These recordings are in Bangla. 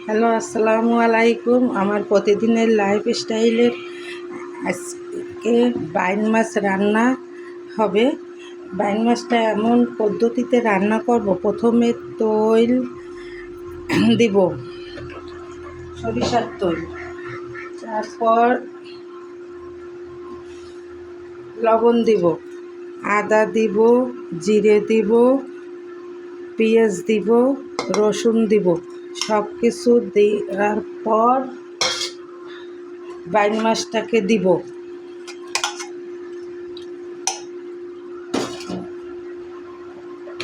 হ্যালো, আসসালামু আলাইকুম। আমার প্রতিদিনের লাইফস্টাইলের আজকে বাইন মাছ রান্না হবে। বাইন মাছটা এমন পদ্ধতিতে রান্না করব, প্রথমে তৈল দিব, সরিষার তৈল, তারপর লবণ দিব, আদা দিব, জিরে দিব, পেঁয়াজ দিব, রসুন দিব। সব কিছু দেওয়ার পর বাইন মাছটাকে দিব।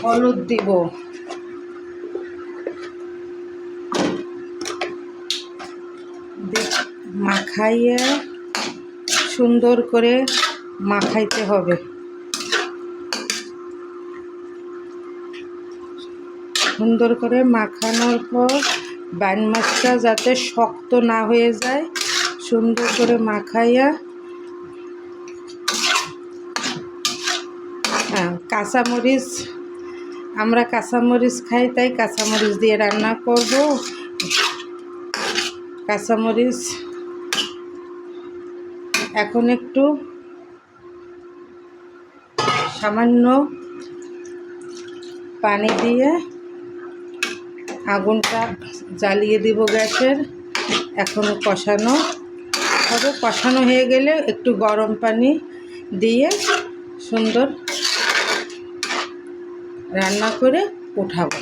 হলুদ দিব, মাখাইয়ে সুন্দর করে মাখাইতে হবে। সুন্দর করে মাখানোর পর বাইন মাছটা যাতে শক্ত না হয়ে যায়, সুন্দর করে মাখাইয়া কাঁচামরিচ, আমরা কাঁচামরিচ খাই, তাই কাঁচামরিচ দিয়ে রান্না করব। কাঁচামরিচ এখন একটু সামান্য পানি দিয়ে আগুনটা জ্বালিয়ে দিব গ্যাসের। এখন কষানো হবে। কষানো হয়ে গেলে একটু গরম পানি দিয়ে সুন্দর রান্না করে উঠাবো।